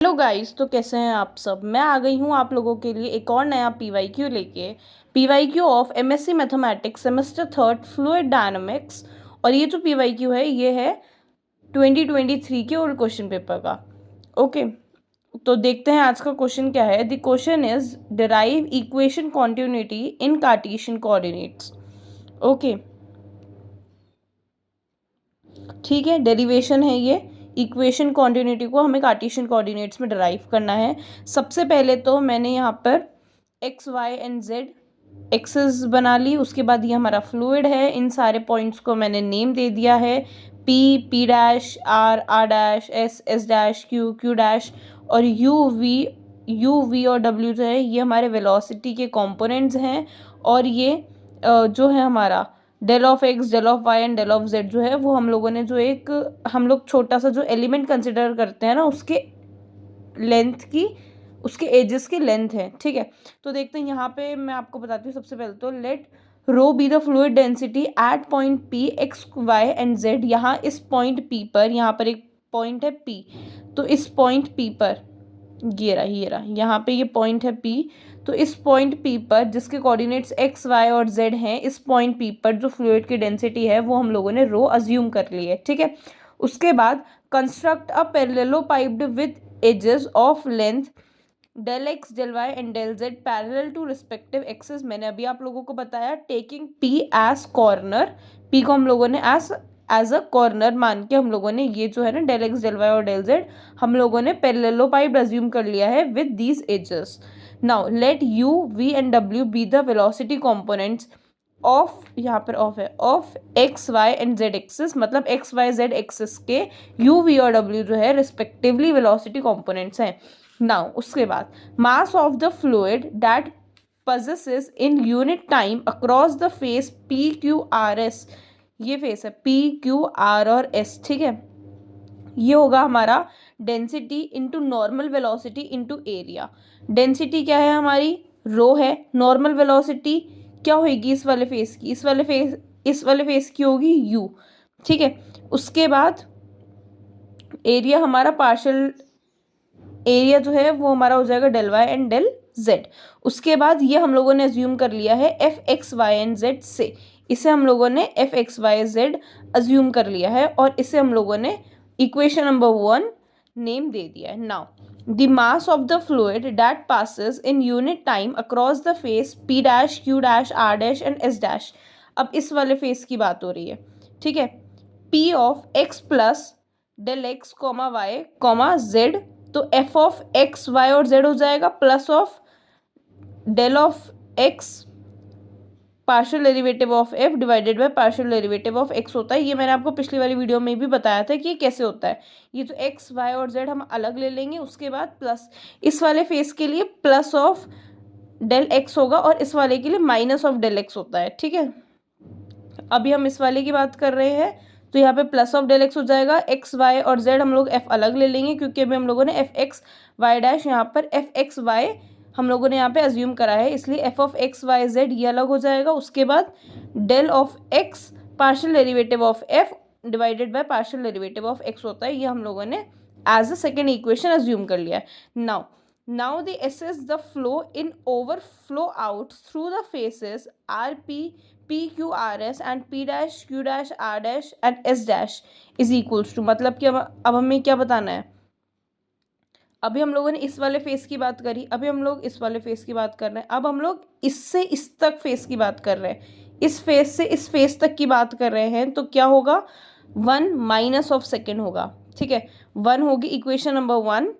Hello guys, तो कैसे हैं आप सब। मैं आ गई हूँ आप लोगों के लिए एक और नया पीवाईक्यू लेके। PYQ of MSc mathematics semester third fluid dynamics. और ये जो पीवाईक्यू है ये है 2023 के ओल्ड क्वेश्चन पेपर का। ओके, तो देखते हैं आज का क्वेश्चन क्या है। The question is derive equation continuity in Cartesian coordinates. Okay, ठीक है, डेरिवेशन है ये। इक्वेशन कॉन्टिन्यूटी को हमें कार्टेशियन कोऑर्डिनेट्स में डिराइव करना है। सबसे पहले तो मैंने यहाँ पर x y and z axes बना ली। उसके बाद ये हमारा फ्लूइड है। इन सारे पॉइंट्स को मैंने नेम दे दिया है। P, P dash, R dash, S, S dash, Q dash और यू वी और डब्ल्यू जो है ये हमारे वेलोसिटी के कंपोनेंट्स हैं। और ये जो है हमारा del of x, del of y and del of z जो है वो हम लोगों ने जो एक हम लोग छोटा सा जो एलिमेंट कंसिडर करते हैं ना उसके लेंथ की, उसके एजेस की लेंथ है। ठीक है, तो देखते हैं यहाँ पे मैं आपको बताती हूँ। सबसे पहले तो let rho be the fluid density at point P x y and z. यहाँ इस पॉइंट पी पर, यहाँ पर एक पॉइंट है पी, तो इस पॉइंट पी पर ये रहा यहाँ पे ये पॉइंट है पी। तो इस पॉइंट पी पर जिसके कोऑर्डिनेट्स एक्स वाई और जेड हैं, इस पॉइंट पी पर जो फ्लूइड की डेंसिटी है वो हम लोगों ने रो अज्यूम कर ली है। ठीक है, उसके बाद construct a parallelepiped with edges of length del x, del y and del z parallel to respective axes. मैंने अभी आप लोगों को बताया taking P as corner. P को हम लोगों ने एज अ कॉर्नर मान के हम लोगों ने ये जो है ना डेल एक्स, डेल वाई और डेल जेड हम लोगों ने पैरेललोपाइप्ड अज्यूम कर लिया है with these edges. Now let u v and डब्ल्यू be the velocity components of, यहाँ पर ऑफ है, of x y and z axis. मतलब एक्स वाई जेड एक्सिस के यू वी और डब्ल्यू जो है रिस्पेक्टिवली वेलोसिटी कंपोनेंट्स हैं। नाउ उसके बाद mass of the fluid that possesses in unit time across the face p q r s। ये फेस है p q r और s। ठीक है, ये होगा हमारा density into normal velocity into area. Density क्या है हमारी, रो है। नॉर्मल वेलोसिटी क्या होगी इस वाले फेस की, इस वाले फेस की होगी u। ठीक है, उसके बाद एरिया हमारा पार्शियल एरिया जो है वो हमारा हो जाएगा del y and del z. उसके बाद ये हम लोगों ने अज्यूम कर लिया है f x y and z से। इसे हम लोगों ने f x y z assume कर लिया है और इसे हम लोगों ने इक्वेशन नंबर 1 नेम दे दिया है। Now the mass of the fluid that passes in unit time across the face P dash, Q dash, R dash and S dash. अब इस वाले फेस की बात हो रही है। ठीक है, P of x plus del x comma y comma z. तो एफ ऑफ एक्स वाई और जेड हो जाएगा plus of del of x partial derivative of f divided by partial derivative of x होता है। ये मैंने आपको पिछली वाली वीडियो में भी बताया था कि ये कैसे होता है। ये तो एक्स वाई और जेड हम अलग ले लेंगे, उसके बाद प्लस इस वाले फेस के लिए प्लस ऑफ डेल एक्स होगा और इस वाले के लिए माइनस ऑफ डेल एक्स होता है। ठीक है, अभी हम इस वाले की बात कर रहे हैं तो यहाँ पे प्लस ऑफ डेल एक्स हो जाएगा। एक्स वाई और जेड हम लोग एफ अलग ले लेंगे क्योंकि अभी हम लोगों ने एफ एक्स वाई डैश यहाँ पर एफ एक्स वाई हम लोगों ने यहाँ पे अज्यूम करा है, इसलिए f of x y z ये अलग हो जाएगा। उसके बाद del of x partial derivative of f divided by partial derivative of x होता है। ये हम लोगों ने as a second equation assume कर लिया है। Now the assess the flow in overflow out through the faces rp p q r s and p dash q dash r dash and s dash is equals to, मतलब कि अब हमें क्या बताना है। अभी हम लोगों ने इस वाले फेस की बात करी, अभी हम लोग इस वाले फेस की बात कर रहे हैं, अब हम लोग इससे इस तक फेस की बात कर रहे हैं, इस फेस से इस फेस तक की बात कर रहे हैं। तो क्या होगा, 1 माइनस ऑफ सेकेंड होगा। ठीक है, 1 होगी equation number 1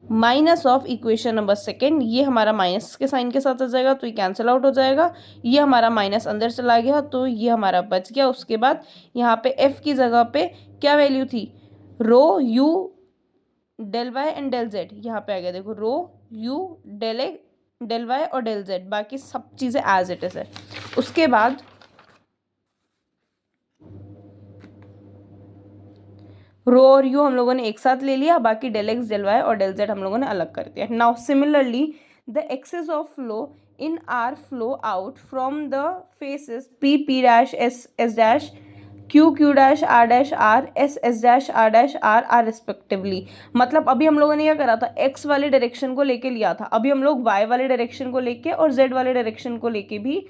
minus of equation number second. ये हमारा माइनस के साइन के साथ आ जाएगा तो ये कैंसिल आउट हो जाएगा। ये हमारा माइनस अंदर चला गया तो ये हमारा बच गया। उसके बाद यहाँ पे एफ की जगह पे क्या वैल्यू थी, rho u del y and del z. यहाँ पे आ गया देखो, rho u del a del y और डेल जेड, बाकी सब चीज़ें एज इट इज है। उसके बाद रो और यू हम लोगों ने एक साथ ले लिया, बाकी डेल एक्स, डेल वाई और डेल जेड हम लोगों ने अलग कर दिया। Now similarly the excess of flow in are flow out from the faces P, P dash, S, S dash, Q Q dash R S S dash R respectively. मतलब अभी हम लोगों ने क्या करा था, एक्स वाले डायरेक्शन को लेके लिया था, अभी हम लोग वाई वाले डायरेक्शन को लेके और जेड वाले डायरेक्शन को लेके भी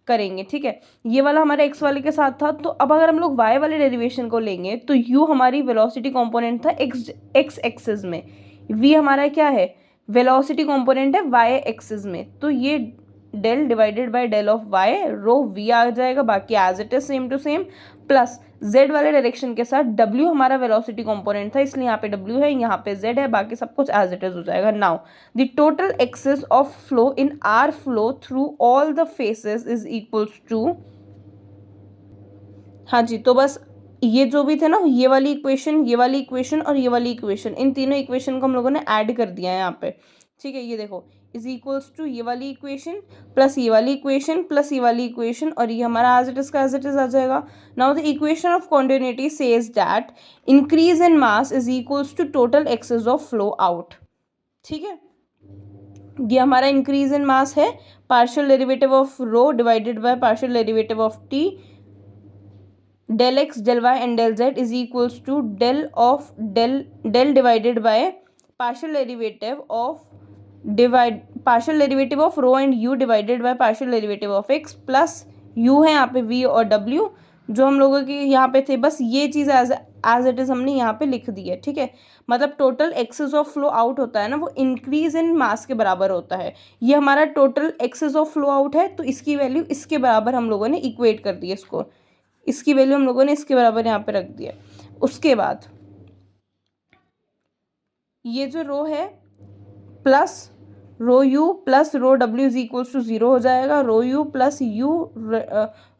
करेंगे, ठीक है। ये वाला हमारे एक्स वाले के साथ था, तो अब अगर हम लोग वाई वाले डेरिवेशन को लेंगे तो यू हमारी वेलोसिटी कंपोनेंट था एक्स एक्सिस में, वी हमारा क्या है, वेलोसिटी कंपोनेंट है वाई एक्सिस में, तो ये del divided by del of y rho v आ जाएगा, बाकी as it is same to same, plus z वाले डायरेक्शन के साथ डब्ल्यू हमारा वेलोसिटी कंपोनेंट था, इसलिए यहाँ पे डब्ल्यू है, यहाँ पे जेड है, बाकी सब कुछ एज इट इज हो जाएगा। Now the total excess of flow in are flow through all the faces is equals to, हाँ जी, तो बस ये जो भी थे ना, ये वाली इक्वेशन, ये वाली इक्वेशन और ये वाली इक्वेशन, इन तीनों इक्वेशन को हम लोगों ने ऐड कर दिया है यहाँ पे, ठीक है। ये देखो इज इक्वल्स टू ये वाली इक्वेशन प्लस ये वाली इक्वेशन प्लस ये वाली इक्वेशन, और ये हमारा एज इट इज का एज इट इज आ जाएगा। Now the equation of continuity says that increase in mass is equals to total excess of flow out, ठीक है। ये हमारा इंक्रीज इन मास है, partial derivative of rho divided by partial derivative of t, del x del y and del z is equals to del divided by partial derivative of rho and u divided by partial derivative of x plus u है यहाँ पे v और w जो हम लोगों के यहाँ पे थे, बस ये चीज़ एज इट इज़ हमने यहाँ पे लिख दी है, ठीक है। मतलब total excess of flow out होता है ना, वो इंक्रीज इन मास के बराबर होता है, ये हमारा total excess of flow out है, तो इसकी वैल्यू इसके बराबर हम लोगों ने इक्वेट कर दी है, इसकी वैल्यू हम लोगों ने इसके बराबर यहाँ पे रख दिया। उसके बाद ये जो रो है plus rho u plus rho डब्ल्यू इज इक्वल्स टू 0 हो जाएगा, rho u plus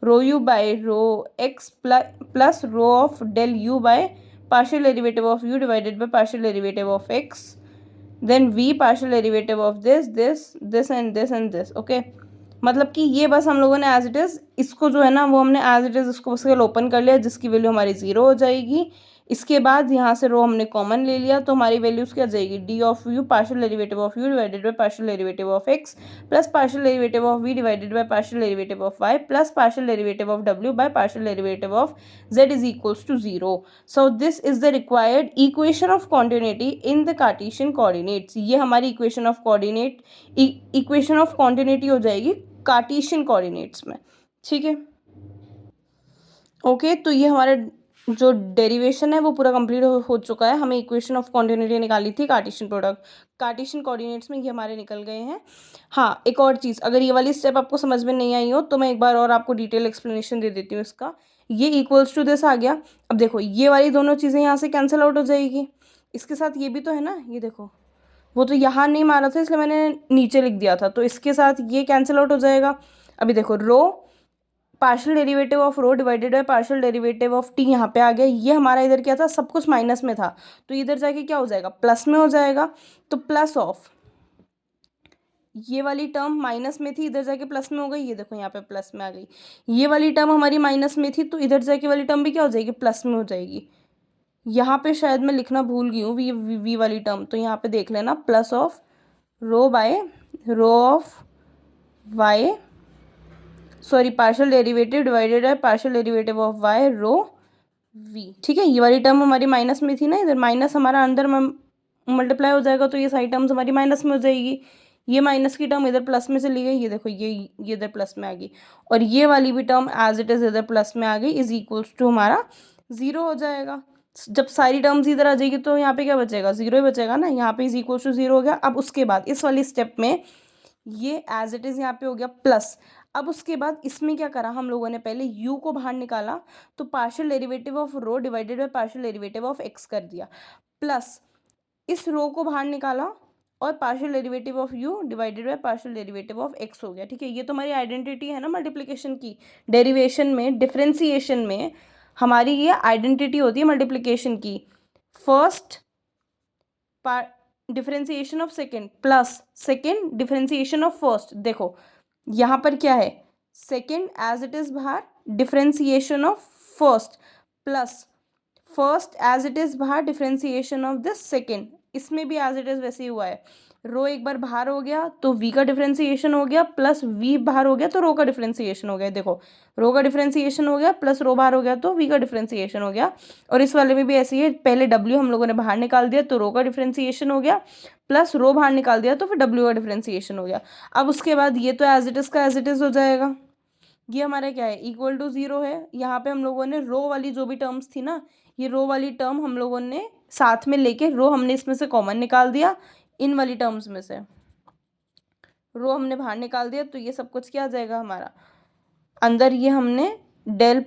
rho u by rho x plus rho of del u by partial derivative of u divided by partial derivative of x, then v partial derivative of this and this, okay. मतलब कि ये बस हम लोगों ने as it is इसको जो है ना, वो हमने एज इट इज़ इसको बस ओपन कर लिया, जिसकी वैल्यू हमारी 0 हो जाएगी। इसके बाद यहाँ से रो हमने कॉमन ले लिया, तो हमारी वैल्यूज़ क्या जाएगी, d of u partial derivative of u divided by partial derivative of x plus partial derivative of v divided by partial derivative of y plus partial derivative of डब्ल्यू by partial derivative of z is equals to 0। So this is the required equation of continuity in the Cartesian coordinates. ये हमारी equation of continuity हो जाएगी Cartesian coordinates में, ठीक है। Okay, तो ये हमारा जो डेरिवेशन है वो पूरा कंप्लीट हो चुका है, हमें इक्वेशन ऑफ कॉन्टिन्यूटी निकाली थी कार्टेशियन कोऑर्डिनेट्स में, ये हमारे निकल गए हैं। हाँ, एक और चीज़, अगर ये वाली स्टेप आपको समझ में नहीं आई हो तो मैं एक बार और आपको डिटेल एक्सप्लेनेशन दे देती हूँ इसका। ये इक्वल्स टू दिस आ गया, अब देखो ये वाली दोनों चीज़ें यहाँ से कैंसिल आउट हो जाएगी, इसके साथ ये भी तो है ना, ये देखो वो तो यहाँ नहीं मारा था इसलिए मैंने नीचे लिख दिया था, तो इसके साथ ये कैंसिल आउट हो जाएगा। अभी देखो rho partial derivative of rho divided by partial derivative of t यहाँ पे आ गया, ये हमारा इधर क्या था, सब कुछ माइनस में था, तो इधर जाके क्या हो जाएगा, प्लस में हो जाएगा, तो प्लस ऑफ ये वाली टर्म माइनस में थी, इधर जाके प्लस में हो गई, ये देखो यहाँ पे प्लस में आ गई। ये वाली टर्म हमारी माइनस में थी, तो इधर जाके वाली टर्म भी क्या हो जाएगी, प्लस में हो जाएगी। यहाँ पे शायद मैं लिखना भूल गई हूँ वी वाली टर्म, तो यहाँ पे देख लेना, plus of rho by rho of y, sorry partial derivative divided by partial derivative of y rho v, ठीक है। ये वाली टर्म हमारी माइनस में थी ना, इधर माइनस हमारा अंदर मल्टीप्लाई हो जाएगा, तो ये सारी टर्म्स हमारी माइनस में हो जाएगी, ये माइनस की टर्म इधर प्लस में चली गई, ये देखो ये इधर प्लस में आ गई, और ये वाली भी टर्म एज इट इज़ इधर प्लस में आ गई, इज इक्वल्स टू हमारा 0 हो जाएगा। जब सारी टर्म्स इधर आ जाएगी तो यहाँ पे क्या बचेगा, 0 ही बचेगा ना, यहाँ पे इज इक्वल्स टू 0 हो गया। अब उसके बाद इस वाली स्टेप में ये एज इट इज़ यहाँ पे हो गया प्लस। अब उसके बाद इसमें क्या करा हम लोगों ने, पहले u को बाहर निकाला, तो partial derivative of rho divided by partial derivative of x कर दिया, प्लस इस रो को बाहर निकाला और partial derivative of u divided by partial derivative of x हो गया, ठीक है। ये तो हमारी आइडेंटिटी है ना मल्टीप्लिकेशन की, डेरिवेशन में डिफ्रेंसिएशन में हमारी ये आइडेंटिटी होती है मल्टीप्लिकेशन की, first differentiation of second plus second differentiation of first. देखो यहाँ पर क्या है, सेकेंड एज इट इज़ बाहर, differentiation of first plus first as it is बाहर, डिफ्रेंसिएशन ऑफ दिस सेकेंड, इसमें भी एज इट इज़ वैसे ही हुआ है, रो एक बार बाहर हो गया तो वी का डिफ्रेंसिएशन हो गया, प्लस वी बाहर हो गया तो रो का डिफ्रेंसिएशन हो गया। देखो रो का डिफ्रेंसिएशन हो गया प्लस रो बाहर हो गया तो वी का डिफ्रेंसिएशन हो गया। और इस वाले में भी ऐसे ही है, पहले डब्ल्यू हम लोगों ने बाहर निकाल दिया तो रो का डिफ्रेंसिएशन हो गया, प्लस रो बाहर निकाल दिया तो फिर डब्ल्यू का डिफ्रेंसिएशन हो गया। अब उसके बाद ये तो एज इट इज़ का एज इट इज़ हो जाएगा। ये हमारा क्या है, इक्वल टू ज़ीरो है। यहाँ पे हम लोगों ने रो वाली जो भी टर्म्स थी ना, ये रो वाली टर्म हम लोगों ने साथ में लेके रो हमने इसमें से कॉमन निकाल दिया, इन वाली टर्म्स में से रो हमने बाहर निकाल दिया, तो ये सब कुछ क्या आ जाएगा हमारा, अंदर ये हमने del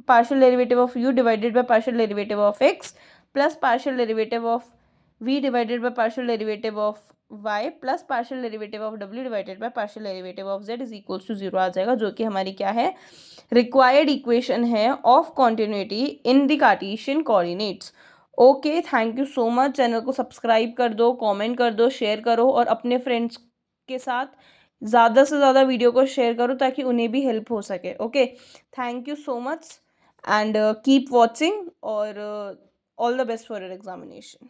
partial derivative of u divided by partial derivative of x plus partial derivative of v divided by partial derivative of y plus partial derivative of w divided by partial derivative of z is equals to zero आ जाएगा, जो कि हमारी क्या है, required equation है of continuity in the Cartesian coordinates. Okay, thank you so much. Channel को subscribe कर दो, कमेंट कर दो, शेयर करो और अपने फ्रेंड्स के साथ ज़्यादा से ज़्यादा वीडियो को शेयर करो ताकि उन्हें भी हेल्प हो सके। Okay, thank you so much and keep watching और all the best for your examination.